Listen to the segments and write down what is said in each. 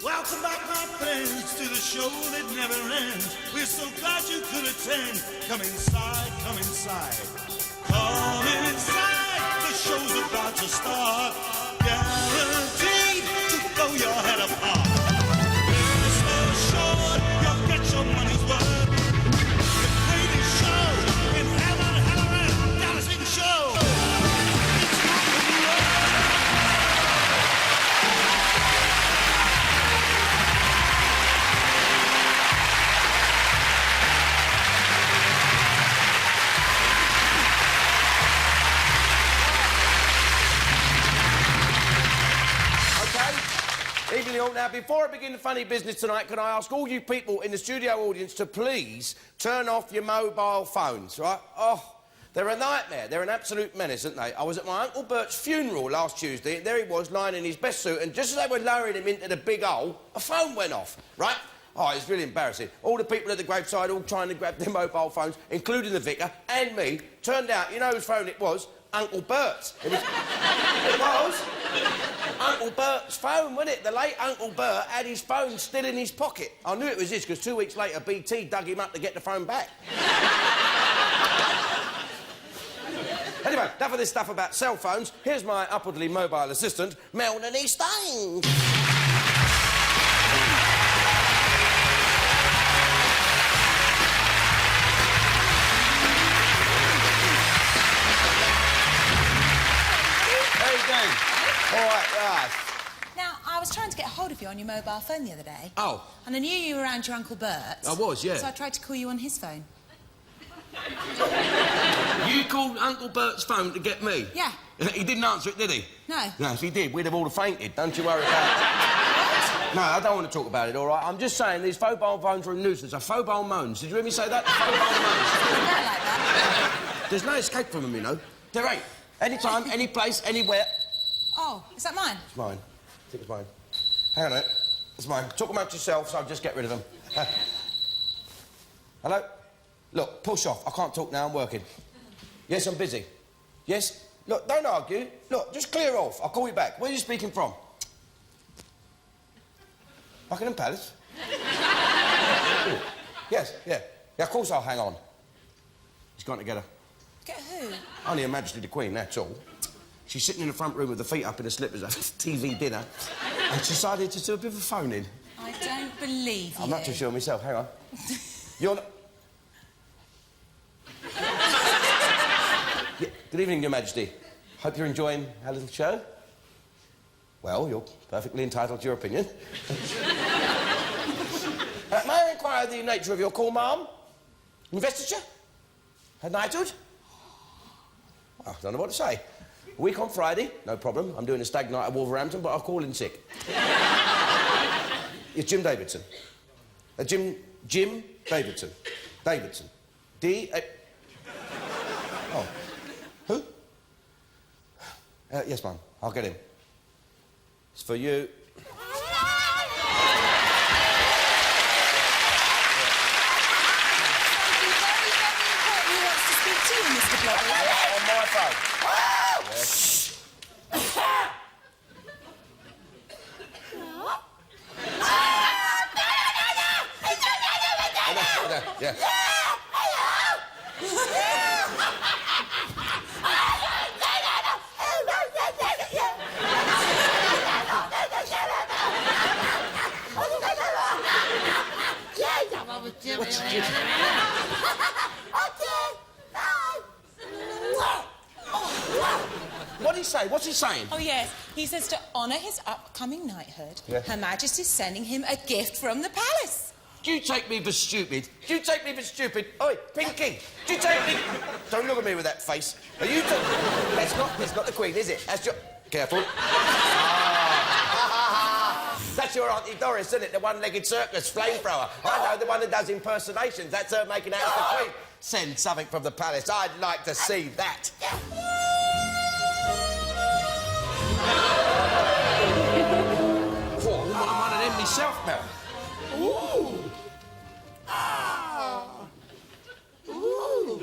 Welcome back, my friends, to the show that never ends. We're so glad you could attend. Come inside, come inside. Come inside, the show's about to start. Guaranteed to blow your head apart. We're so short, you'll get your money's worth. The greatest show in heaven, hell, and Davidson show. Evening all. Now, before I begin the funny business tonight, can I ask all you people in the studio audience to please turn off your mobile phones, right? Oh, they're a nightmare. They're an absolute menace, aren't they? I was at my Uncle Bert's funeral last Tuesday, and there he was, lying in his best suit, and just as they were lowering him into the big hole, a phone went off, right? Oh, it's really embarrassing. All the people at the graveside all trying to grab their mobile phones, including the vicar and me. Turned out, you know whose phone it was? Uncle Bert's. It was Uncle Bert's phone, wasn't it? The late Uncle Bert had his phone still in his pocket. I knew it was his because 2 weeks later BT dug him up to get the phone back. Anyway, enough of this stuff about cell phones. Here's my upwardly mobile assistant, Melanie Stein. All right. Now, I was trying to get hold of you on your mobile phone the other day. Oh. And I knew you were around your Uncle Bert. I was, yeah. So I tried to call you on his phone. You called Uncle Bert's phone to get me? Yeah. He didn't answer it, did he? No. No, if he did, we'd have all fainted. Don't you worry about it. No, I don't want to talk about it, all right? I'm just saying these mobile phones are a nuisance. Are mobile moans. Did you hear me say that? Mobile moans. Not like that. There's no escape from them, you know. There ain't. Anytime, any place, anywhere. Oh, is that mine? It's mine. I think it's mine. Hang on a minute. It's mine. Talk amongst yourselves, so I'll just get rid of them. Hello? Look, push off. I can't talk now, I'm working. Yes, I'm busy. Yes? Look, don't argue. Look, just clear off. I'll call you back. Where are you speaking from? Buckingham Palace? Yes, yeah. Yeah, of course I'll hang on. He's gone to get her. Get who? Only Her Majesty the Queen, that's all. She's sitting in the front room with her feet up in her slippers at TV dinner, and she decided to do a bit of a phone-in. I don't believe you. I'm not too sure myself. Hang on. You're not... Yeah, good evening, Your Majesty. Hope you're enjoying our little show. Well, you're perfectly entitled to your opinion. May I inquire the nature of your call, ma'am? Investiture? A knighthood? Well, I don't know what to say. A week on Friday, no problem. I'm doing a stag night at Wolverhampton, but I'll call in sick. It's Jim Davidson. Jim Davidson. Davidson. D-A... Oh. Who? Yes, ma'am. I'll get him. It's for you. On my phone. Yes. Yeah. What did he say? What's he saying? Oh, yes. He says to honour his upcoming knighthood, yeah. Her Majesty's sending him a gift from the palace. Do you take me for stupid? Do you take me for stupid? Oi, Pinky, do you take me... Don't look at me with that face. Are you... That's not the Queen, is it? That's your... Careful. That's your Auntie Doris, isn't it? The one-legged circus flamethrower. I know, the one that does impersonations. That's her making out as the Queen. Send something from the palace. I'd like to see that. What? I want one of them myself now. Ooh. Ah. Ooh.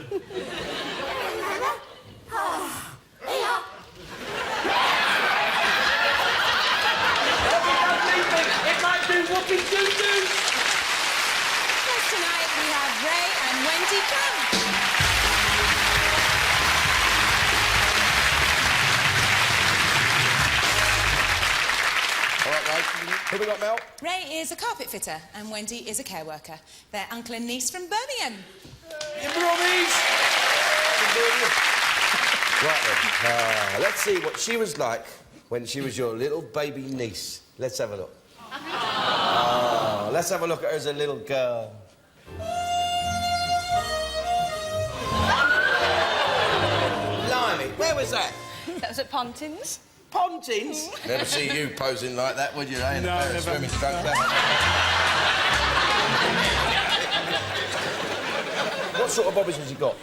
It might be have Ray and Wendy Crump. All right, Ray. Who we got, Mel? Ray is a carpet fitter and Wendy is a care worker. They're uncle and niece from Birmingham. Your brummies! Right then, let's see what she was like when she was your little baby niece. Let's have a look. Let's have a look at her as a little girl. Blimey, where was that? That was at Pontins. Pontins? Never see you posing like that, would you, eh? In a No, pair of never. swimming trunks. What sort of bobbies has he got?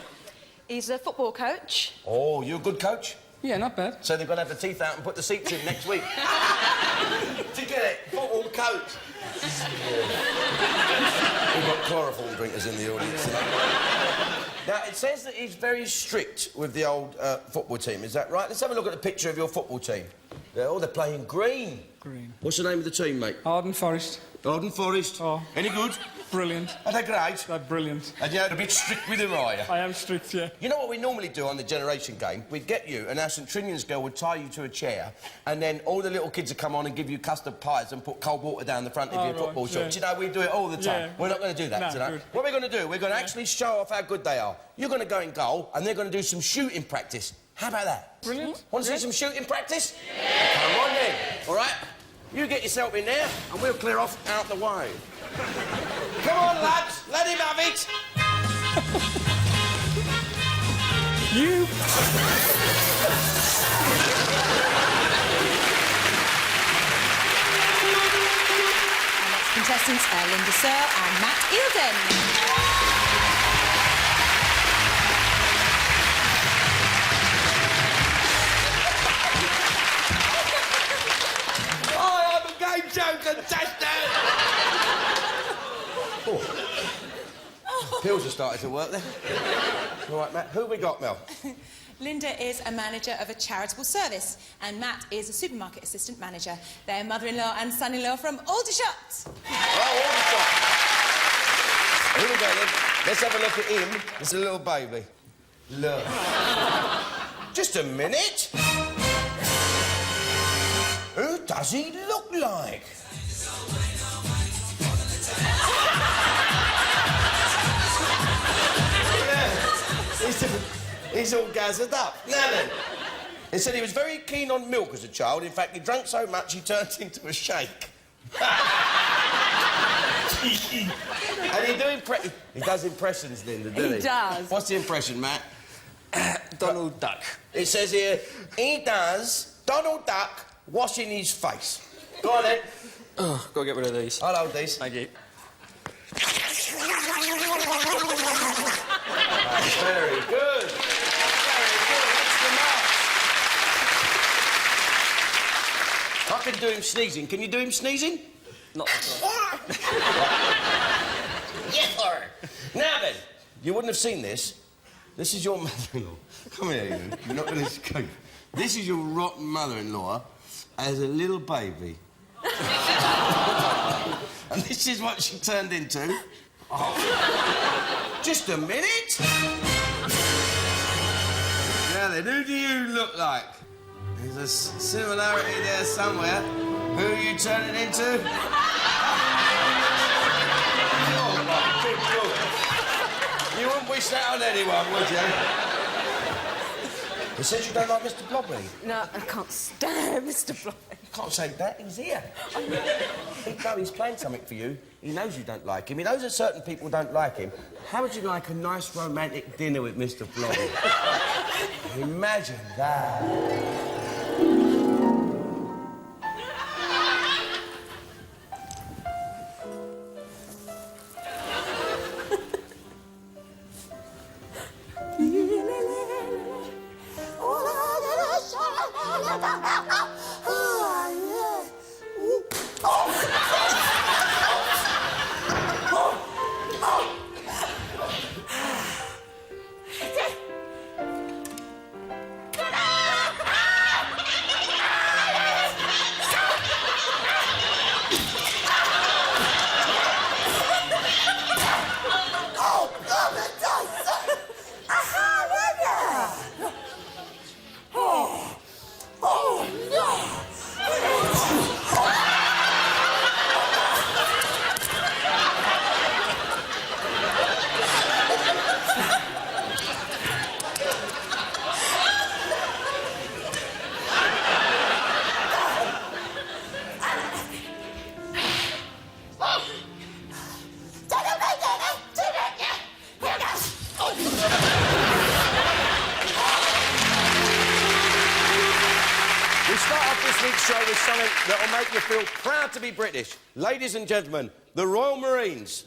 He's a football coach. Oh, you a good coach? Yeah, not bad. So they're going to have the teeth out and put the seats in next week. To get it, football coach. We've got chloroform drinkers in the audience tonight. Now, it says that he's very strict with the old football team, is that right? Let's have a look at the picture of your football team. They're playing green. Green. What's the name of the team, mate? Arden Forest. Arden Forest. Oh. Any good? Brilliant. Are they great? They're brilliant. And you're a bit strict with them, are you? I am strict, yeah. You know what we normally do on the generation game? We'd get you, and our St Trinian's girl would tie you to a chair, and then all the little kids would come on and give you custard pies and put cold water down the front of your right, football shop. yeah. Do you know, we do it all the time. Yeah. We're not going to do that No, tonight. good. What we're going to do, we're going to actually show off how good they are. You're going to go in goal, and they're going to do some shooting practice. How about that? Brilliant. Want to see some shooting practice? Yeah. Come on then, all right? You get yourself in there, and we'll clear off out the way. Come on, lads, let him have it. You... Our next contestants are Linda Searle and Matt Eildon. I'm a game show contestant! Oh. Pills are starting to work there. All right, Matt, who we got, Mel? Linda is a manager of a charitable service and Matt is a supermarket assistant manager. They're mother-in-law and son-in-law from Aldershot. Oh, all the time. Here we go, then. Let's have a look at him. It's a little baby. Look. Just a minute. Who does he look like? He's all gathered up. Now then, he said he was very keen on milk as a child. In fact, he drank so much he turned into a shake. And he does impressions, Linda, doesn't he? He does. What's the impression, Matt? Donald Duck. It says here, he does Donald Duck washing his face. Go on, then. Oh, gotta get rid of these. I'll hold these. Thank you. That's very good. Very good. That's the mark. I can do him sneezing. Can you do him sneezing? Not Yes, sir. Now then, you wouldn't have seen this. This is your mother-in-law. Come here, you. You're not going to escape. This is your rotten mother-in-law as a little baby. And this is what she turned into. Oh. Just a minute. Now then, who do you look like? There's a similarity there somewhere. Who are you turning into? Oh, my good God. You wouldn't wish that on anyone, would you? You said you don't like Mr. Blobby. No, I can't stand Mr. Floyd. You can't say that, he's here. He's playing something for you. He knows you don't like him. He knows that certain people don't like him. How would you like a nice romantic dinner with Mr. Blobby? Imagine that. something that'll make you feel proud to be British. Ladies and gentlemen, the Royal Marines.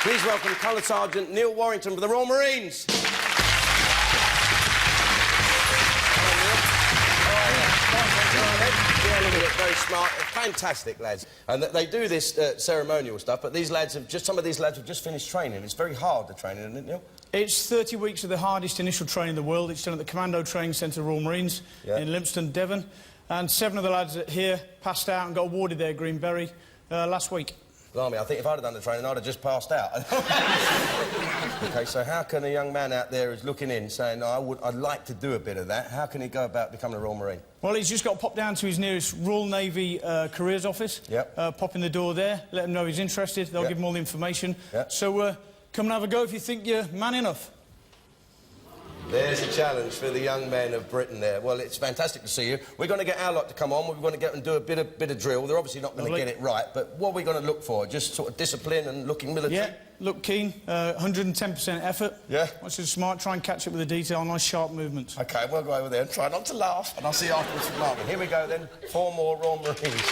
Please welcome Colour Sergeant Neil Warrington for the Royal Marines. Yeah, look at it, very smart, fantastic lads. And they do this ceremonial stuff, but these lads some of these lads have just finished training. It's very hard, the training, isn't it, Neil? It's 30 weeks of the hardest initial training in the world. It's done at the Commando Training Centre of Royal Marines in Limpston, Devon. And 7 of the lads here passed out and got awarded their Green Beret last week. Blimey, I think if I'd have done the training, I'd have just passed out. OK, so how can a young man out there who's looking in saying, I'd like to do a bit of that, how can he go about becoming a Royal Marine? Well, he's just got to pop down to his nearest Royal Navy careers office, pop in the door there, let him know he's interested, they'll give him all the information. So come and have a go if you think you're man enough. There's a challenge for the young men of Britain there. Well, it's fantastic to see you. We're going to get our lot to come on. We're going to get and do a bit of drill. They're obviously not going to get it right, but what are we going to look for? Just sort of discipline and looking military? Yeah, look keen, 110% effort. Yeah. Once you're smart, try and catch it with the detail, nice sharp movements. OK, we'll go over there and try not to laugh, and I'll see you afterwards for marking. Here we go, then. 4 more Royal Marines.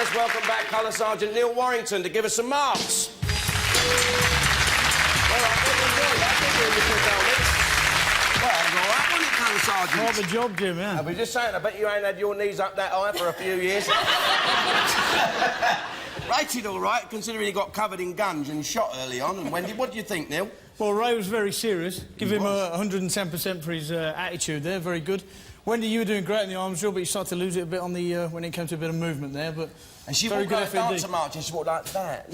let's welcome back Colour Sergeant Neil Warrington to give us some marks. All right, what did you do? That did you in the helmets. Well, that was all right, wasn't it, Colour Sergeant? Quite the job, Jim, yeah. I was just saying, I bet you ain't had your knees up that high for a few years. Rated all right, considering he got covered in guns and shot early on. And Wendy, what do you think, Neil? Well, Ray was very serious. Give him 110% for his attitude there. Very good. Wendy, you were doing great in the arms drill, but you started to lose it a bit on the when it came to a bit of movement there. But and she very walked good like a dancer march, and she walked like that.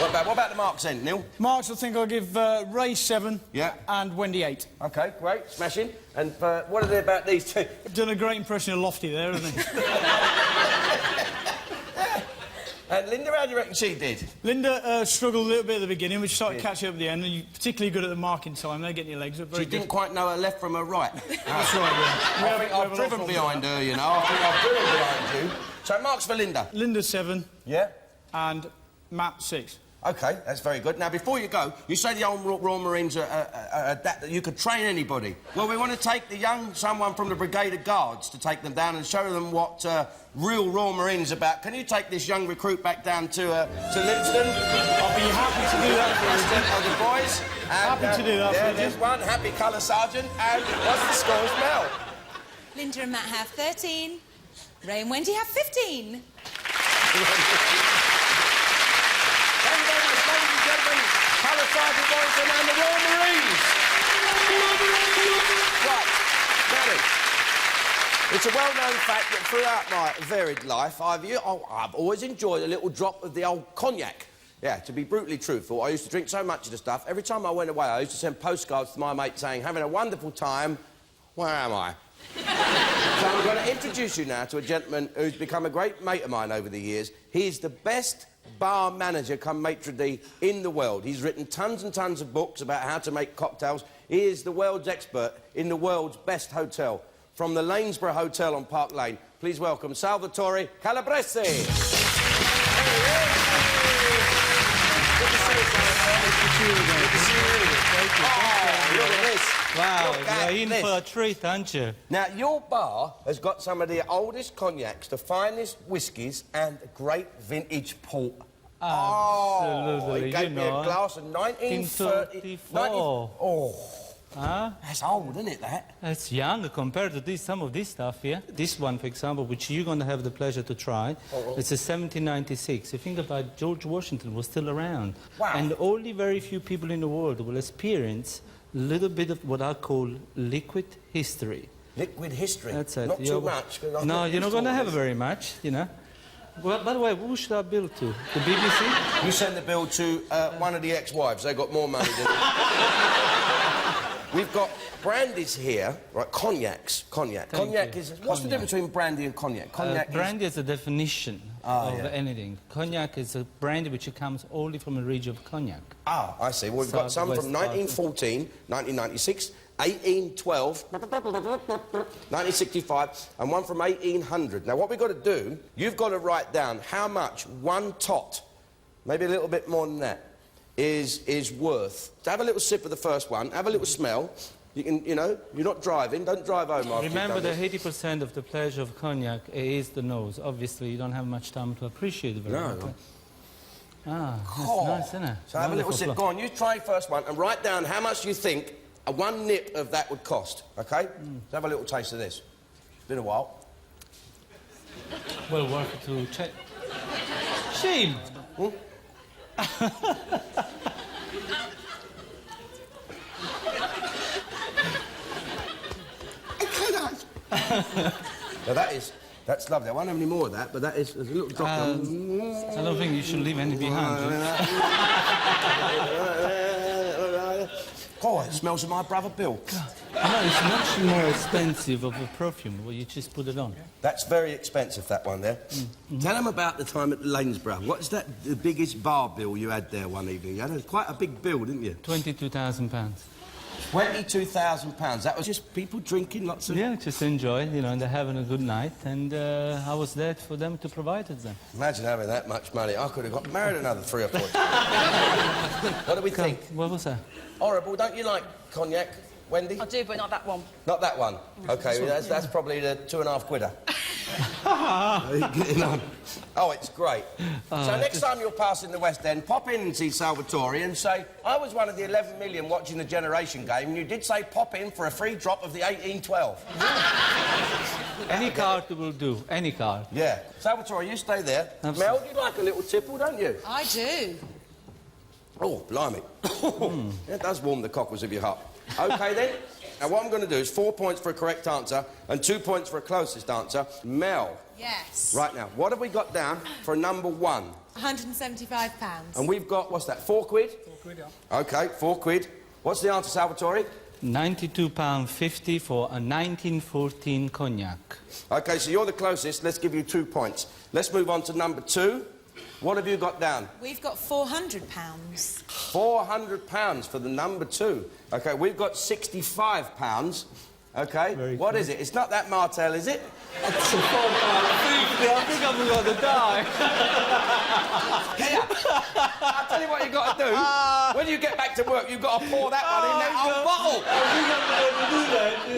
What about the marks then, Neil? Marks, I think I'll give Ray 7. Yeah. And Wendy 8. OK, great, smashing. And what are they about these two? Done a great impression of Lofty there, hasn't he? And Linda, how do you reckon she did? Linda struggled a little bit at the beginning, but she started catching up at the end, and you're particularly good at the marking time. They're getting your legs up very good. She didn't quite know her left from her right. That's right, yeah. I think I've driven behind her, you know. I think I've driven behind you. So marks for Linda. Linda 7. Yeah. And Matt 6. OK, that's very good. Now, before you go, you say the old Royal Marines are that you could train anybody. Well, we want to take someone from the Brigade of Guards to take them down and show them what real Royal Marines are about. Can you take this young recruit back down to Livingston? I'll be happy to do that for you. The boys. And, happy to do that for you. There's one happy Colour Sergeant. And what's the scores, Mel? Linda and Matt have 13. Ray and Wendy have 15. Thank you very much, ladies and gentlemen. Colour Sergeant Warrington and the Royal Marines. Right, Danny. It's a well-known fact that throughout my varied life, I've always enjoyed a little drop of the old cognac. Yeah, to be brutally truthful, I used to drink so much of the stuff, every time I went away, I used to send postcards to my mate saying, having a wonderful time, where am I? So I'm going to introduce you now to a gentleman who's become a great mate of mine over the years. He's the best bar manager come maitre d' in the world. He's written tons and tons of books about how to make cocktails. He is the world's expert in the world's best hotel. From the Lanesborough Hotel on Park Lane, please welcome Salvatore Calabrese. Good to see you, Salvatore. Good to see you again. Good to see you. Oh, look at this. Wow, look at you're in this. for a treat, aren't you? Now, your bar has got some of the oldest cognacs, the finest whiskies, and a great vintage port. Absolutely, Oh, he gave me a glass of 1934. Oh, Huh? that's old, isn't it, that? It's young compared to some of this stuff here. This one, for example, which you're going to have the pleasure to try, it's a 1796. You think about George Washington was still around. Wow. And only very few people in the world will experience a little bit of what I call liquid history. Liquid history. That's it. Not too much. No, you're not going to have very much, you know. Well, by the way, who should I bill to? The BBC? You send the bill to one of the ex-wives. They got more money than... We've got brandies here, right, cognacs. Cognac. Cognac is... What's the difference between brandy and cognac? Cognac brandy is a definition of anything. Cognac is a brandy which comes only from a region of Cognac. Ah, I see. Well, we've got some from 1914, 1996, 1812, 1965, and one from 1800. Now, what we've got to do, you've got to write down how much one tot, maybe a little bit more than that, is worth. So have a little sip of the first one, have a little smell. You can, you know, you're not driving, don't drive home after Remember you've done that this. 80% of the pleasure of Cognac is the nose. Obviously, you don't have much time to appreciate it very much. No. Ah, that's Oh. nice, isn't it? So have a little Wonderful sip. Go on, you try first one and write down how much you think one nip of that would cost, OK? So have a little taste of this. It's been a while. Well worth it to check. Shame! Now that's lovely. I won't have any more of that, but there's a little drop. I don't think you should leave any behind. Oh, it smells of my brother Bill. No, it's much more expensive of a perfume where you just put it on. That's very expensive, that one there. Tell them about the time at Lanesborough. What's that, the biggest bar bill you had there one evening? You had quite a big bill, didn't you? £22,000. £22,000. That was just people drinking lots of... Yeah, just enjoy, you know, and they're having a good night, and I was there for them to provide it then. Imagine having that much money. I could have got married another 3 or 4 times. What do we think? What was that? Horrible. Don't you like cognac, Wendy? I do, but not that one. Not that one. OK, well, that's probably the 2.5 quidder. How are you getting on? Oh, it's great. So next time you're passing the West End, pop in and see Salvatore and say, I was one of the 11 million watching the Generation Game, and you did say pop in for a free drop of the 1812. Any card will do, any card. Yeah. Salvatore, you stay there. Absolutely. Mel, you like a little tipple, don't you? I do. Oh, blimey. It does warm the cockles of your heart. OK, then. Now, what I'm going to do is 4 points for a correct answer and 2 points for a closest answer. Mel. Yes. Right now, what have we got down for number 1? £175. And we've got, what's that, 4 quid? 4 quid, yeah. OK, 4 quid. What's the answer, Salvatore? £92.50 for a 1914 Cognac. OK, so you're the closest. Let's give you 2 points. Let's move on to number 2. What have you got down? We've got £400. £400 for the number 2. OK, we've got £65. OK, what is it? It's not that Martel, is it? It's a £4.50. I think I'm going to die. Here, I'll tell you what you've got to do. When you get back to work, you've got to pour that one in that old bottle. I think I'm going to do that.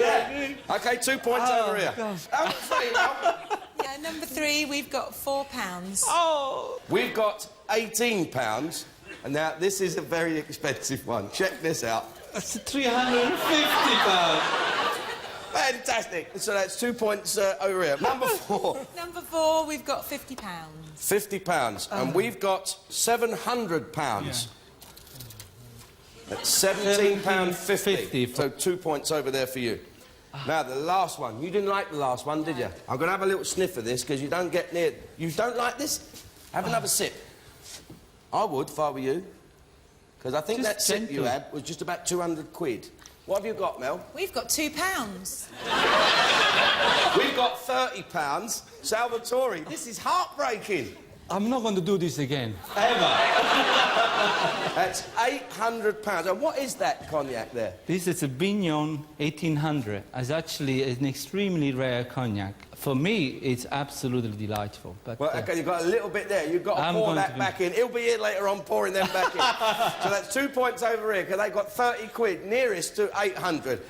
Yeah. OK, 2 points over here. Number 3 now. Yeah, number 3, we've got £4. Oh! We've got £18. And now, this is a very expensive one. Check this out. That's £350. Fantastic. So that's 2 points over here. Number 4. Number 4, we've got £50. £50. And we've got £700. That's £17.50. So 2 points over there for you. Now, the last one. You didn't like the last one, did you? I'm going to have a little sniff of this, because you don't get near... You don't like this? Have another sip. I would, if I were you. Because I think Just that sip gentle. you had was just about 200 quid. What have you got, Mel? We've got £2. We've got £30. Salvatore, this is heartbreaking. I'm not going to do this again. Ever. That's £800. And what is that cognac there? This is a Bignon 1800. It's actually an extremely rare cognac. For me, it's absolutely delightful. But, Well, OK, you've got a little bit there. You've got to pour that back in. He'll be here later on pouring them back in. So that's 2 points over here, because they've got 30 quid, nearest to 800.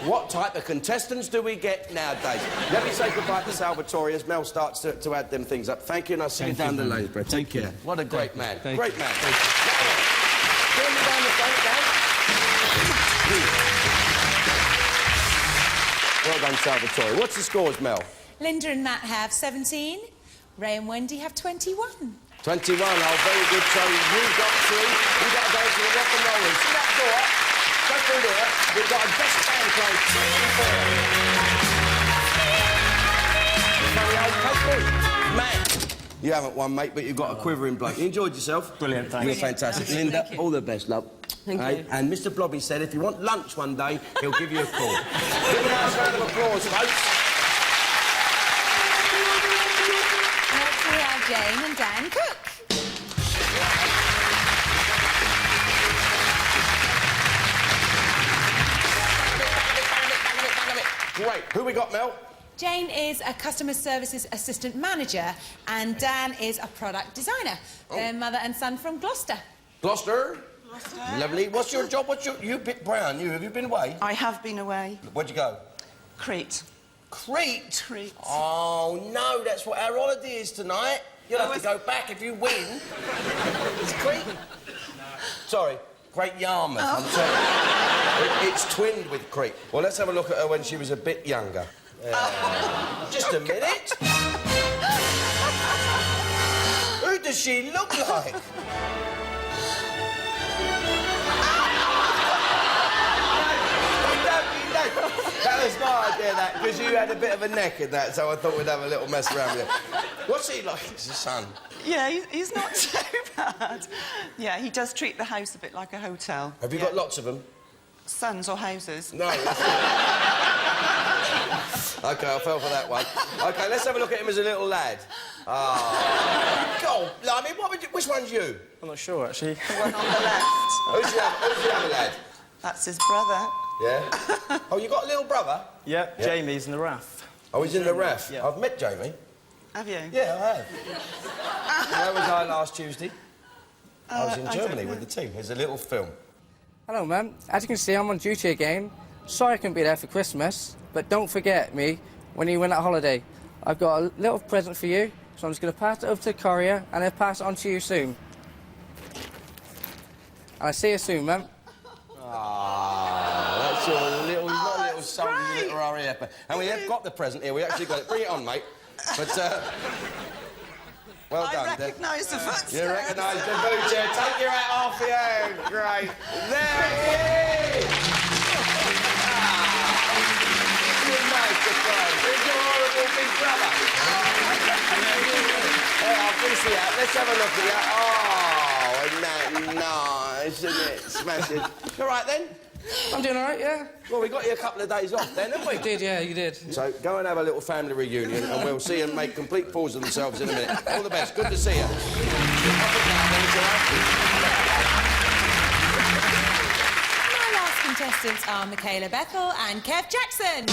What type of contestants do we get nowadays? Let me say goodbye to Salvatore as Mel starts to add them things up. Thank you, and I'll see you down the lane, Brett. Take care. What a great man. Great man. Turn me down the front, Dan. Well done, Salvatore. What's the scores, Mel? Linda and Matt have 17. Ray and Wendy have 21. 21. Oh, very good. So you've got 3. You've got to go to the rock and rollers. See that door? Go through there. We've got a best band playing 3 and 4. Matt, you haven't won, mate, but you've got a quivering bloke. You enjoyed yourself? Brilliant, thanks. You're fantastic. Linda, all the best, love. Thank you. And Mr. Blobby said if you want lunch one day, he'll give you a call. Give a nice round of applause, folks. Next we have Jane and Dan Cook. Great. Who we got, Mel? Jane is a customer services assistant manager and Dan is a product designer. They're mother and son from Gloucester. Gloucester? Lovely. What's your job? You a bit brown, you. Have you been away? I have been away. Where'd you go? Crete. Crete? Crete. Oh, no, that's what our holiday is tonight. You'll have to go back if you win. It's Crete? Sorry, Great Yarmouth, I'm sorry. It's twinned with Crete. Well, let's have a look at her when she was a bit younger. Just a minute. Who does she look like? That was my idea, that, because you had a bit of a neck in that, so I thought we'd have a little mess around with it. What's he like? He's a son. Yeah, he's not too bad. Yeah, he does treat the house a bit like a hotel. Have you got lots of them? Sons or houses? No. OK, I fell for that one. OK, let's have a look at him as a little lad. Ah. God, I mean, which one's you? I'm not sure, actually. The one on the left. Who's the other lad? That's his brother. Yeah? Oh, you got a little brother? Yeah, Jamie's in the RAF. Oh, he's in the RAF? Yeah. I've met Jamie. Have you? Yeah, I have. Where was I last Tuesday? I was in I Germany don't know. with the team. There's a little film. Hello, ma'am. As you can see, I'm on duty again. Sorry I couldn't be there for Christmas, but don't forget me when you win that holiday. I've got a little present for you, so I'm just going to pass it over to the courier and I'll pass it on to you soon. And I'll see you soon, ma'am. Ah, that's your little, not a little soldier, little RAF. And we have got the present here. We actually got it. Bring it on, mate. But, well done, I recognise the footsteps. You recognise the boots here. Take your hat off here. Great. There it is! Nice surprise. Here's your horrible big brother. I'll finish the hat. Let's have a look at that. Oh, isn't that nice, isn't it? Smashing. You all right, then? I'm doing all right, yeah. Well, we got you a couple of days off then, haven't we? You did, yeah, you did. So go and have a little family reunion and we'll see them make complete fools of themselves in a minute. All the best. Good to see you. My last contestants are Michaela Bethel and Kev Jackson.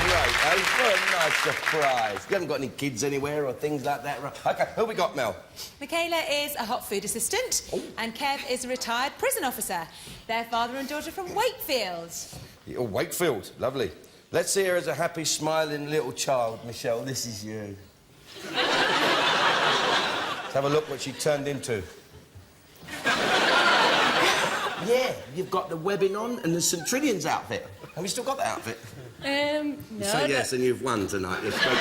Right, what a nice surprise. You haven't got any kids anywhere or things like that, right? OK, who we got, Mel? Michaela is a hot food assistant and Kev is a retired prison officer. They're father and daughter from Wakefield. Oh, Wakefield. Lovely. Let's see her as a happy, smiling little child. Michelle, this is you. Let's have a look what she turned into. Yeah, you've got the webbing on and the St. Trinian's outfit. Have you still got that outfit? No. So yes, and you've won tonight. You're straight to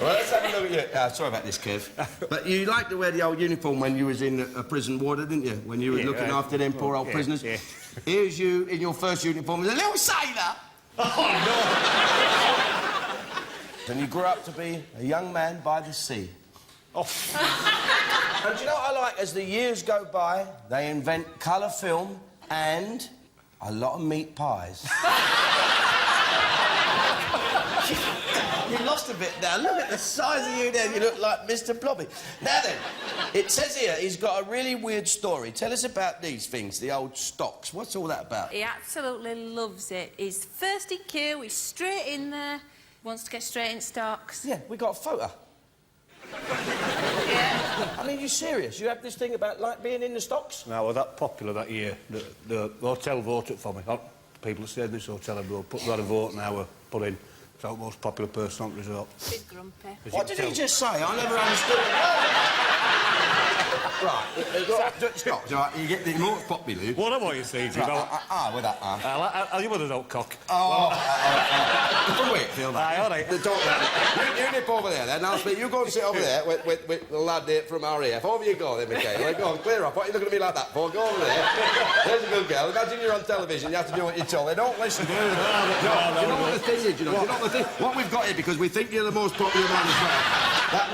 Well, let's have a look at you. Sorry about this, Kev. But you liked to wear the old uniform when you was in a prison warder, didn't you? When you were looking after them poor old prisoners. Yeah. Here's you in your first uniform as a little sailor. Oh, no. And you grew up to be a young man by the sea. Oh. And do you know what I like? As the years go by, they invent colour film and a lot of meat pies. You lost a bit now. Look at the size of you there. You look like Mr. Blobby. Now then, it says here he's got a really weird story. Tell us about these things, the old stocks. What's all that about? He absolutely loves it. He's first in queue, he's straight in there, wants to get straight in stocks. Yeah, we got a photo. Yeah. I mean, you serious? You have this thing about, like, being in the stocks? No, we're that popular that year. The hotel voted for me. People that stayed in this hotel have got a vote now. We're put in. It's the most popular person on the resort. Bit grumpy. What did he just say? I never understood it. Right, stocks, right? You get the most popular. What am I, you see? With that, Are you with an old cock? From Wakefield. Aye, all right. You nip over there, then. I'll speak. You go and sit over there with the lad there from RAF. Over you go, then, Michaela. Go on, clear up. What are you looking at me like that for? Go over there. There's a good girl. Imagine you're on television. You have to do what you're told. They don't listen. Do you know what the thing is? You know what the thing? What we've got here, because we think you're the most popular man as well. That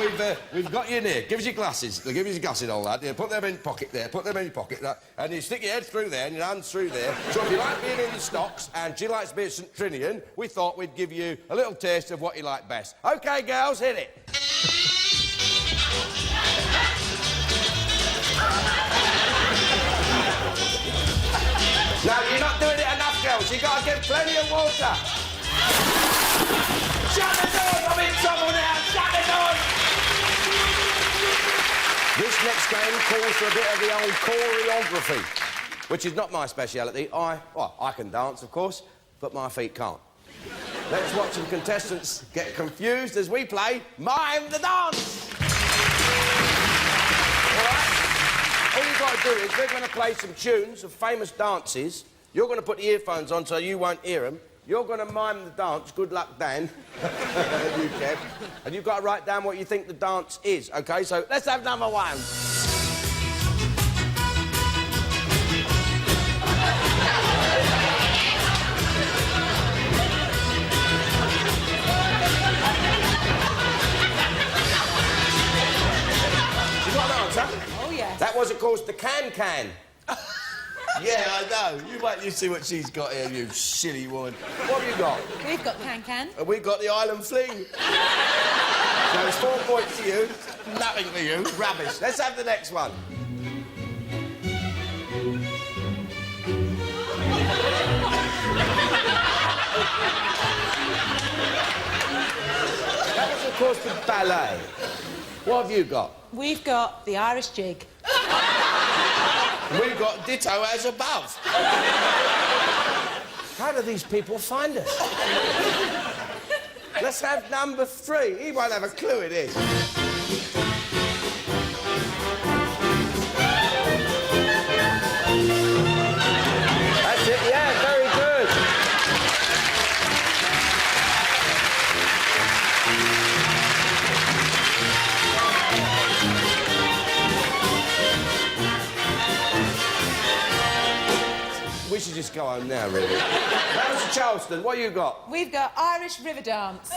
we've got you in here. Give us your glasses. They'll give us your glasses, all that. You put them in your pocket there. Put them in your pocket. And you stick your head through there and your hands through there. So if you like being in the stocks and she likes being St. Trinian, we thought we'd give you a little taste of what you like best. OK, girls, hit it. Now, you're not doing it enough, girls. You've got to get plenty of water. Shut the doors! I'm in trouble now! Shut the doors! This next game calls for a bit of the old choreography, which is not my speciality. I can dance, of course, but my feet can't. Let's watch some contestants get confused as we play Mime the Dance! All right? All you've got to do is we're going to play some tunes of famous dances. You're going to put the earphones on so you won't hear them. You're going to mime the dance. Good luck, Dan. You, Kev. And you've got to write down what you think the dance is, OK? So let's have number one. You got an answer? Oh, yes. That was, of course, the can-can. Yeah, I know. You wait, you see what she's got here, you silly woman. What have you got? We've got can-can. And we've got the Island Fling. So it's 4 points to you, nothing for you. Rubbish. Let's have the next one. That was, of course, the ballet. What have you got? We've got the Irish jig. And we've got ditto as above. How do these people find us? Let's have number 3. He won't have a clue it is. That's it, yeah, very good. We should just go home now, really. That was Charleston. What you got? We've got Irish river dance.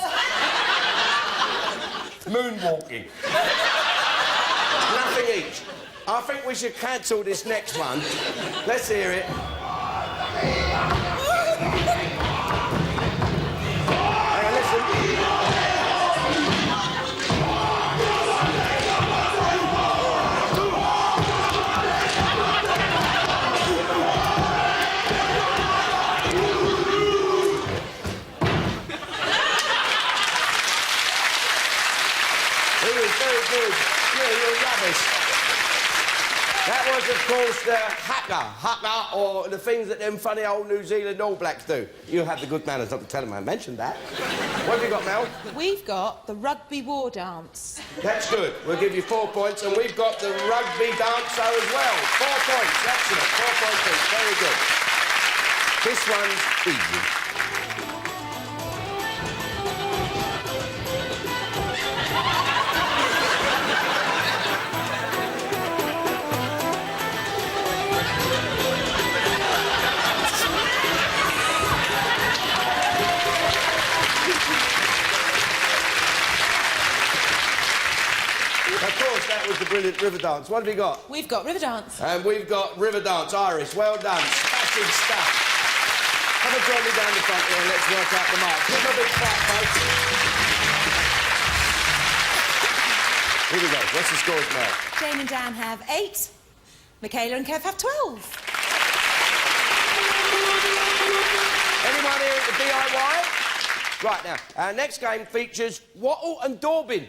Moonwalking. Nothing each. I think we should cancel this next one. Let's hear it. Hang on, listen. It was very good. Yeah, you're rubbish. That was, of course, the haka, or the things that them funny old New Zealand All Blacks do. You have the good manners not to tell them I mentioned that. What have you got, Mel? We've got the rugby war dance. That's good. We'll give you 4 points, and we've got the rugby dancer as well. 4 points. Excellent. 4 points each. Very good. This one's easy. Of course, that was the brilliant river dance. What have you got? We've got river dance. And we've got river dance. Iris, well done. Smashing stuff. Come and join me down the front here and let's work out the marks. Give them a big clap, folks. Here we go. What's the scores now? Jane and Dan have 8. Michaela and Kev have 12. Anyone here at the DIY? Right, now, our next game features Wattle and daubing.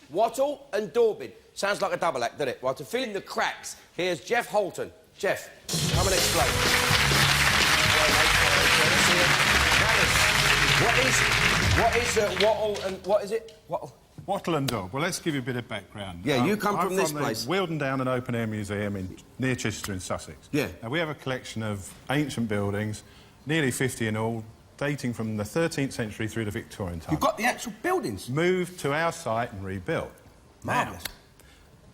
Wattle and daubing. Sounds like a double act, doesn't it? Well, to fill in the cracks, here's Jeff Holton. Jeff, come and explain. What is Wattle and... what is it? Wattle? Wattle and daub. Well, let's give you a bit of background. Yeah, you come from this the place. Wealdon Down and Open Air Museum near Chichester in Sussex. Yeah. Now, we have a collection of ancient buildings, nearly 50 in all, dating from the 13th century through the Victorian time. You've got the actual buildings? Moved to our site and rebuilt. Marvellous. Now,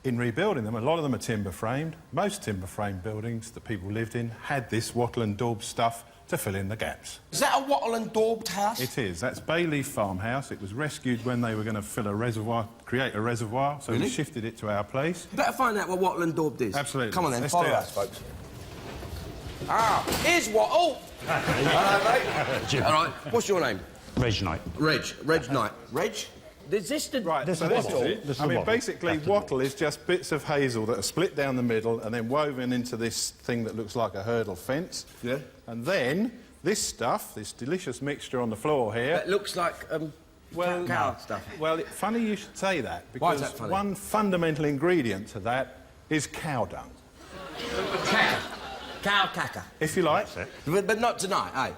in rebuilding them, a lot of them are timber-framed. Most timber-framed buildings that people lived in had this wattle and daub stuff to fill in the gaps. Is that a wattle and daubed house? It is. That's Bayleaf Farmhouse. It was rescued when they were going to fill a reservoir, create a reservoir, so we shifted it to our place. You better find out what wattle and daubed is. Absolutely. Come on then, Let's follow do us, it. folks. Ah, here's Wattle. Hello, mate. Jim. All right, what's your name? Reg Knight. Reg Knight. Reg? Is this the... Right, This so is this wattle. is it. This is I mean, wattle. basically, That's the wattle is just bits of hazel that are split down the middle and then woven into this thing that looks like a hurdle fence. Yeah. And then this stuff, this delicious mixture on the floor here... That looks like, cow stuff. Well, funny you should say that, Why is because that funny? one fundamental ingredient to that is cow dung. Caca. Cow caca. If you like. But not tonight, eh?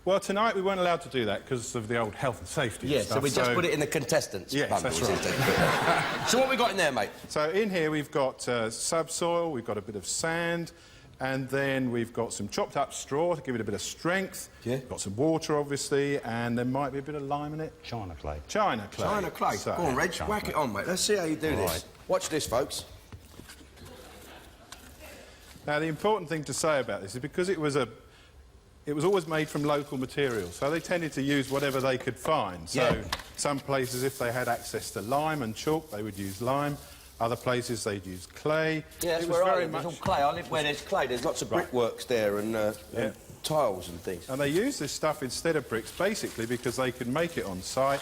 Well, tonight we weren't allowed to do that because of the old health and safety Yeah, stuff. so we just put it in the contestants. Yes, bundle, that's isn't right. it? So what we got in there, mate? So in here we've got subsoil, we've got a bit of sand, and then we've got some chopped up straw to give it a bit of strength. Yeah. Got some water, obviously, and there might be a bit of lime in it. China clay. China clay. China clay. So- Go on, Reg, whack it on, mate. Let's see how you do this. right. Watch this, folks. Now, the important thing to say about this is because it was always made from local materials, so they tended to use whatever they could find. So Yeah. some places, if they had access to lime and chalk, they would use lime. Other places, they'd use clay. Yeah, that's it was where I very live. There's much... all clay. I live where there's clay. There's lots of brickworks there and tiles and things. And they used this stuff instead of bricks, basically because they could make it on site.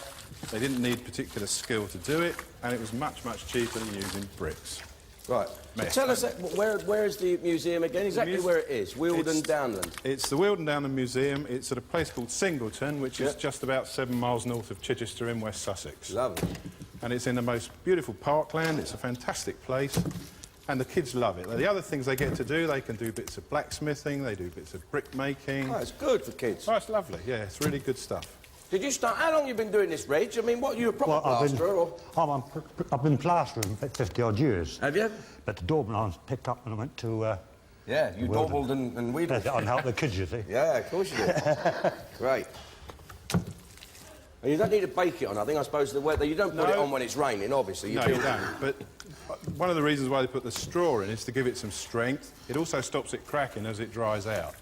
They didn't need particular skill to do it, and it was much, much cheaper than using bricks. Right. So tell us, where is the museum again? Exactly where it is. Wealdon Downland. It's the Wealdon Downland Museum. It's at a place called Singleton, which is just about 7 miles north of Chichester in West Sussex. Lovely. And it's in the most beautiful parkland. It's a fantastic place. And the kids love it. The other things they get to do, they can do bits of blacksmithing, they do bits of brick making. Oh, it's good for kids. Oh, it's lovely, yeah, it's really good stuff. Did you start... How long have you been doing this, Reg? I mean, what, you a proper plasterer, or...? I've been plastering for 50-odd years. Have you? But the daubing I picked up when I went to... yeah, you dabbled and weedled. I helped the kids, you see. Yeah, of course you did. Great. And you don't need to bake it on, I think, I suppose, the weather. You don't put it on when it's raining, obviously. No, you don't. But one of the reasons why they put the straw in is to give it some strength. It also stops it cracking as it dries out.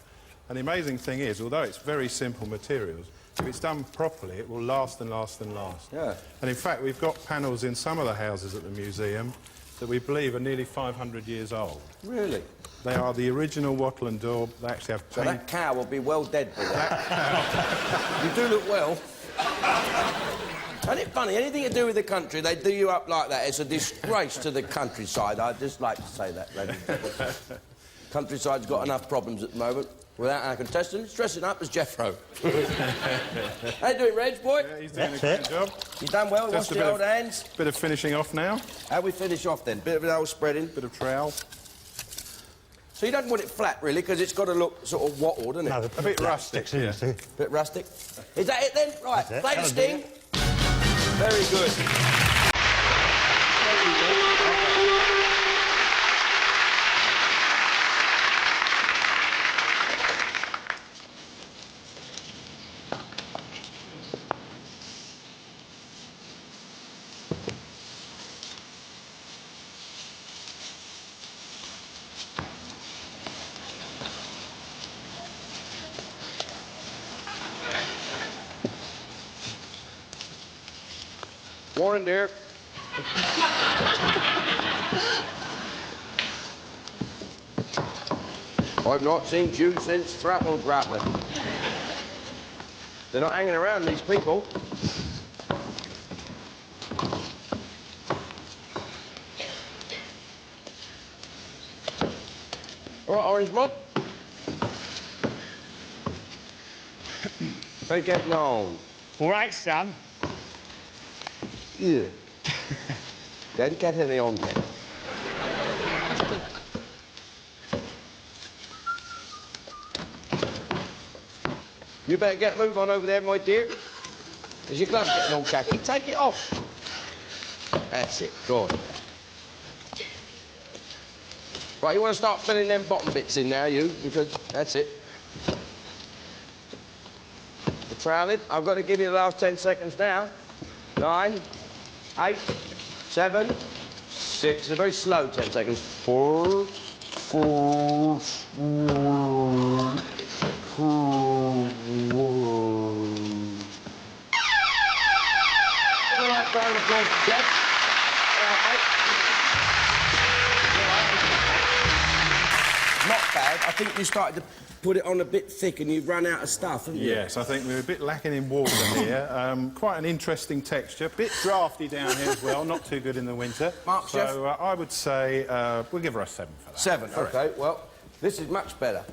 And the amazing thing is, although it's very simple materials, if it's done properly, it will last and last and last. Yeah. And in fact, we've got panels in some of the houses at the museum that we believe are nearly 500 years old. Really? They are the original Wattle and daub. They actually have... So that cow will be well dead by that. You do look well. Isn't it funny? Anything to do with the country, they do you up like that. It's a disgrace to the countryside. I'd just like to say that, ladies and gentlemen. Countryside's got enough problems at the moment without our contestants dressing up as Jeffro. How you doing, Reg, boy? Yeah, he's doing a great job. You done well? Wash your old hands. Bit of finishing off now. How we finish off then? Bit of an old spreading. Bit of trowel. So you don't want it flat, really, because it's got to look sort of wattled, doesn't it? No, a bit rustic, yeah. Bit rustic. Is that it then? Right, play the sting. Very good. Morning, dear. I've not seen you since Thrapple Grappling. They're not hanging around, these people. All right, Orange Mod. How you getting on? All right, son. Yeah. Don't get any on there. You better get a move on over there, my dear. Is your glove getting all khaki? Take it off. That's it. Go on. Right, you want to start filling them bottom bits in now, you, because that's it. The troweling. I've got to give you the last 10 seconds now. 9, 8, 7, 6. It's a very slow 10 seconds. 4, 4, 4, 4. All right, round of applause, Jeff. All right, mate. Not bad. I think you started to put it on a bit thick and you've run out of stuff, haven't you? Yes, I think we're a bit lacking in water here. Quite an interesting texture. Bit drafty down here as well, not too good in the winter. Mark, so I would say we'll give her a 7 for that. 7, OK. Well, this is much better.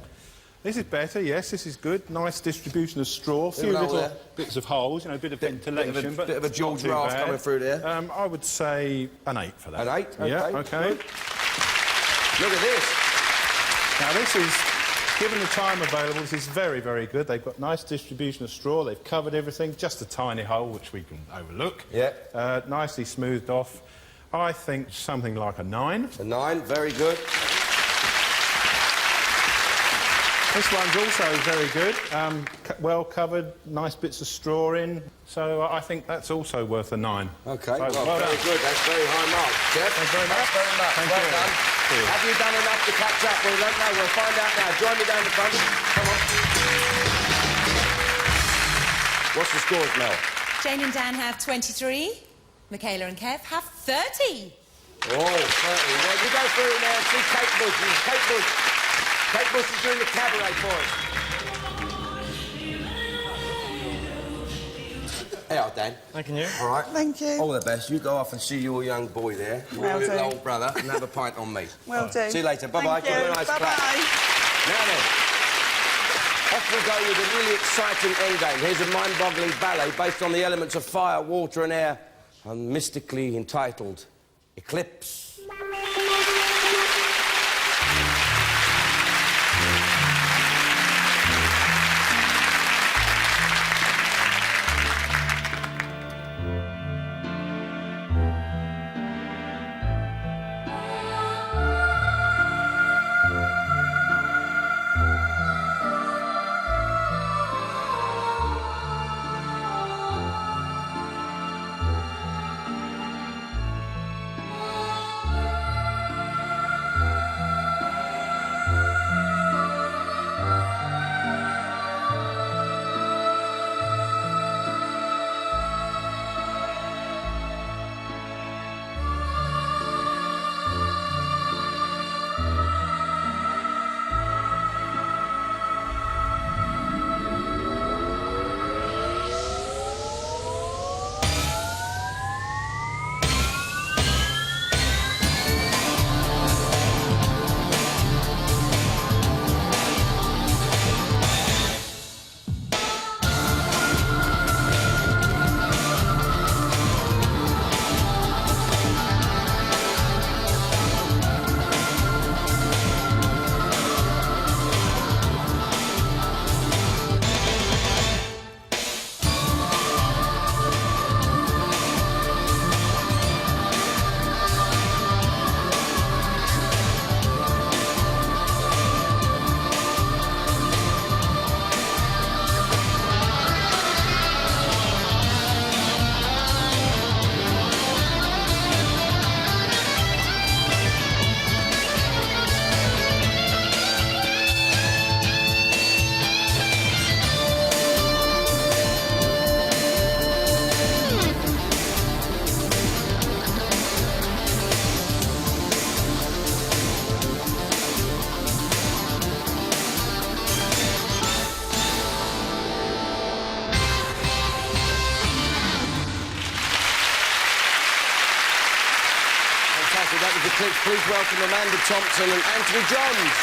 This is better, yes, this is good. Nice distribution of straw. A few little bits of holes, you know, a bit of ventilation. Bit of a George Raft coming through there. I would say an 8 for that. An 8? OK. Yeah, OK. Look at this. Now, this is, given the time available, this is very, very good. They've got nice distribution of straw. They've covered everything. Just a tiny hole, which we can overlook. Yeah. Nicely smoothed off. I think something like a 9. A 9, very good. This one's also very good. Well covered, nice bits of straw in. So I think that's also worth a 9. OK, So, well, well very done. good. That's very high marks, Jeff. Thank you very much. Very much. Thank well you. done. Cheers. Have you done enough to catch up? We don't know. We'll find out now. Join me down the front. Come on. What's the scores, Mel? Jane and Dan have 23. Michaela and Kev have 30. Oh, 30. Well, you go through now and see Kate Bush. Kate Bush. Kate Bush is doing the cabaret for us. Hey, Dan. Thank you. All right. Thank you. All the best. You go off and see your young boy there, Will your do. old brother, and have a pint on me. Will do. See you later. Bye-bye. Thank you. Nice Bye-bye. clap. Now then, off we go with a really exciting endgame. Here's a mind-boggling ballet based on the elements of fire, water and air, and mystically entitled Eclipse. fantastic. That was Eclipse. Please welcome Amanda Thompson and Anthony Johns.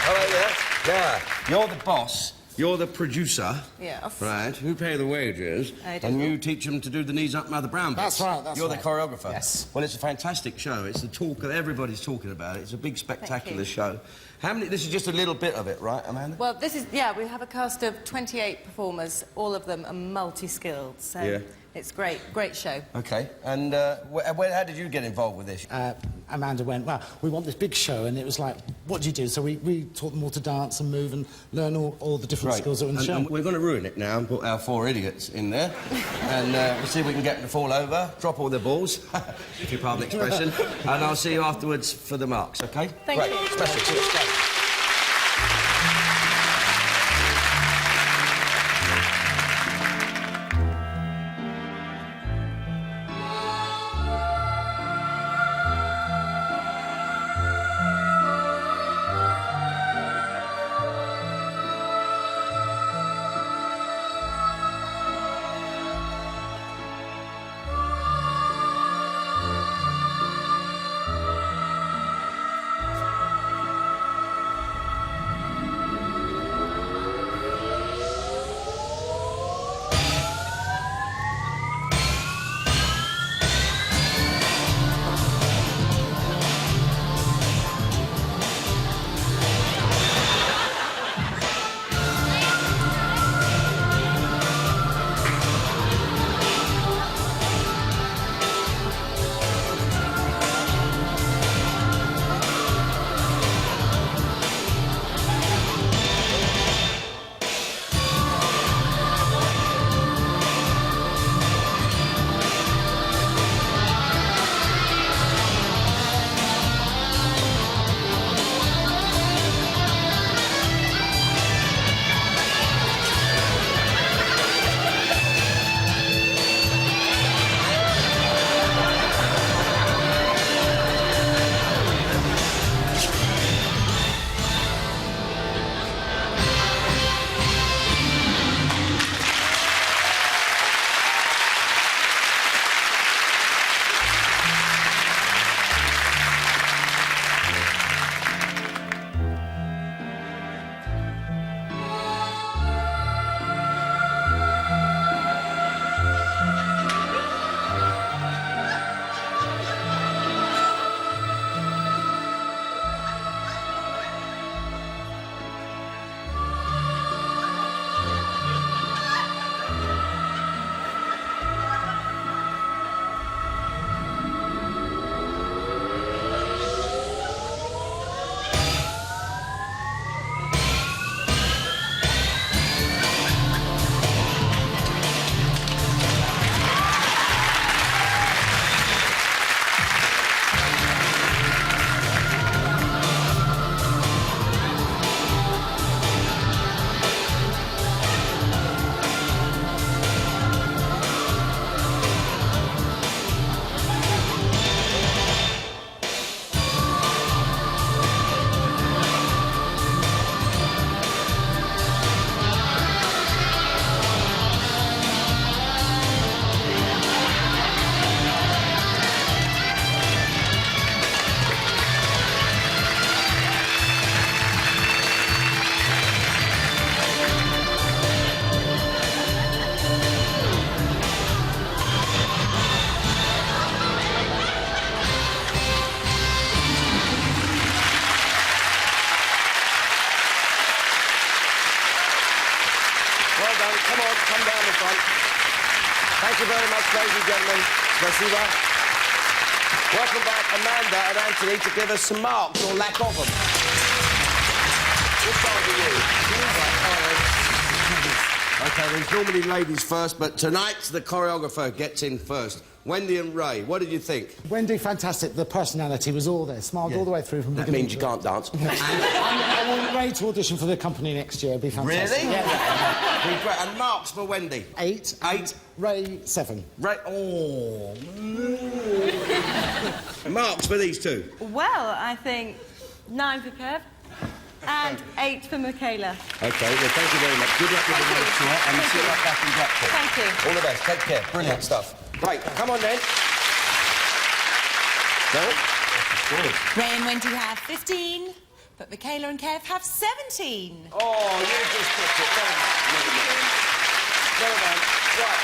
How are you? Yeah. You're the boss. You're the producer. Yeah. Right. You pay the wages. I do. And you teach them to do the knees up Mother Brown bits. That's right, that's You're right. the choreographer. Yes. Well, it's a fantastic show. It's the talk of everybody's talking about it. It's a big, spectacular show. How many... This is just a little bit of it, right, Amanda? Well, this is... Yeah, we have a cast of 28 performers. All of them are multi-skilled, so it's great. Great show. OK. And how did you get involved with this? Amanda went, well, we want this big show, and it was like, what do you do? So we taught them all to dance and move and learn all the different skills that were in the show. And we're going to ruin it now and put our 4 idiots in there. And we'll see if we can get them to fall over, drop all their balls, if you pardon the expression, and I'll see you afterwards for the marks, OK? Thank you. Special. Cheers. Go. Thank you very much, ladies and gentlemen. Spasiba. Welcome back, Amanda and Anthony, to give us some marks, or lack of them. Which side are you? OK, there's normally ladies first, but tonight the choreographer gets in first. Wendy and Ray, what did you think? Wendy, fantastic. The personality was all there. Smiled all the way through from That beginning means you can't dance. I want Ray to audition for the company next year. It'd be fantastic. Really? Yeah. Be great. And marks for Wendy? 8. 8. Ray, 7. Ray, oh. Marks for these two? Well, I think 9 for Kev. And 8 for Michaela. OK, well, thank you very much. Good luck with the race tonight, and see you back in Blackpool. Thank you. All the best. Take care. Brilliant stuff. Right, come on then. No? Ray and Wendy have 15, but Michaela and Kev have 17. Oh, you just picked it. Well done. Right.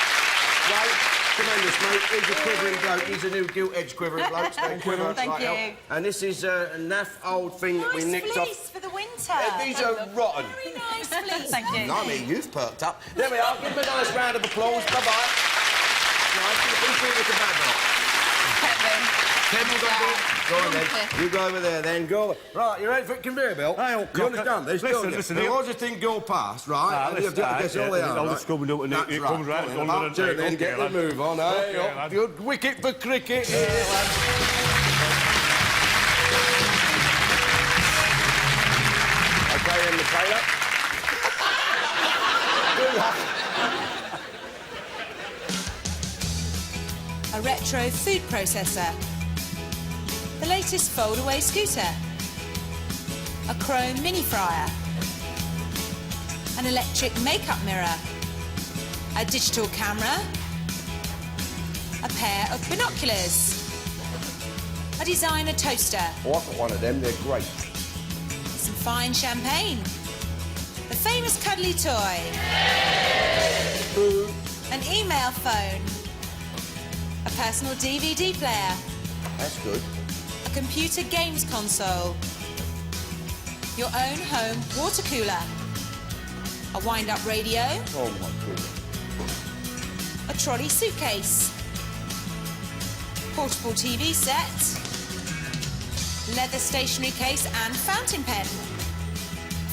Ray, tremendous, mate. He's a quivering bloke. He's a new gilt-edged quivering bloke. Thank you. Thank you. And this is a naff old thing that we nicked off. Fleece for the winter. These are rotten. Very nice fleece. Thank you. I mean, you've perked up. There we are. Give them a nice round of applause. Bye-bye. Nice. Who's doing with the bad lot? Kevin, go on then. You go over there then. Go. Right, you ready for the conveyor belt? You understand this, don't you? Listen, there was a thing go past, right? And you have to guess all they are, I'll right? just come and do it, and it comes right Come on, under the then, table. get the move on, eh? Good wicket for cricket. Here, lads. OK, then, Michaela. Good luck. A retro food processor. The latest fold-away scooter. A chrome mini fryer. An electric makeup mirror. A digital camera. A pair of binoculars. A designer toaster. Oh, I've got one of them. They're great. Some fine champagne. The famous cuddly toy. An email phone. A personal DVD player. That's good. A computer games console. Your own home water cooler. A wind-up radio. Oh, my goodness. A trolley suitcase. Portable TV set. Leather stationery case and fountain pen.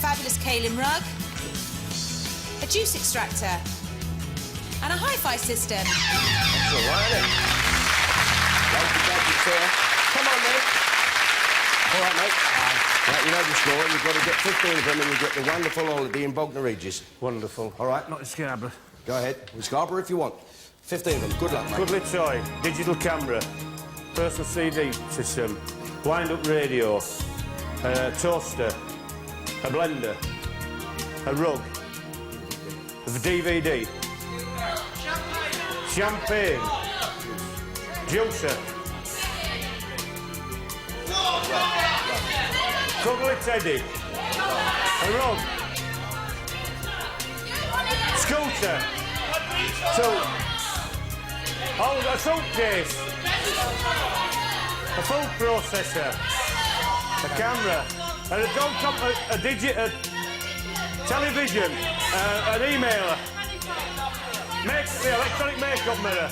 Fabulous kaolin rug. A juice extractor. And a hi-fi system. That's all right, isn't it? Thank you, sir. Come on, mate. All right, mate. Right, you know the score. You've got to get 15 of them and you get the wonderful holiday in Bognor Regis. Wonderful. All right? Not in Scarborough. Go ahead. In Scarborough if you want. 15 of them. Good luck, mate. Cuddly toy, digital camera, personal CD system, wind-up radio, a toaster, a blender, a rug, a DVD, champagne, juicer, cuddly teddy, a rug, scooter, a suitcase, a food processor, a camera, and a television, an emailer, the electronic makeup mirror.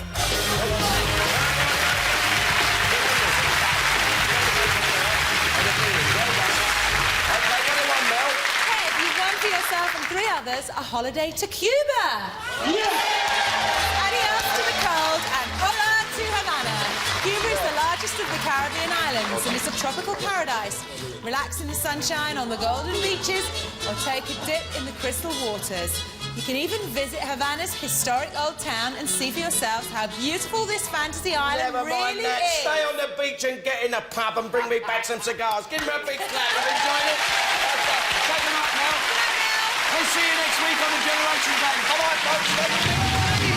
Kev, you've won for yourself and 3 others a holiday to Cuba. Adios to the cold and hola to Havana. Cuba is the largest of the Caribbean islands and it's a tropical paradise. Relax in the sunshine on the golden beaches or take a dip in the crystal waters. You can even visit Havana's historic old town and see for yourselves how beautiful this fantasy island Never mind really that. is. Stay on the beach and get in a pub and bring me back some cigars. Give me a big clap. I've enjoyed it. Take them up now. We'll see you next week on the Generation Game. Bye-bye, folks.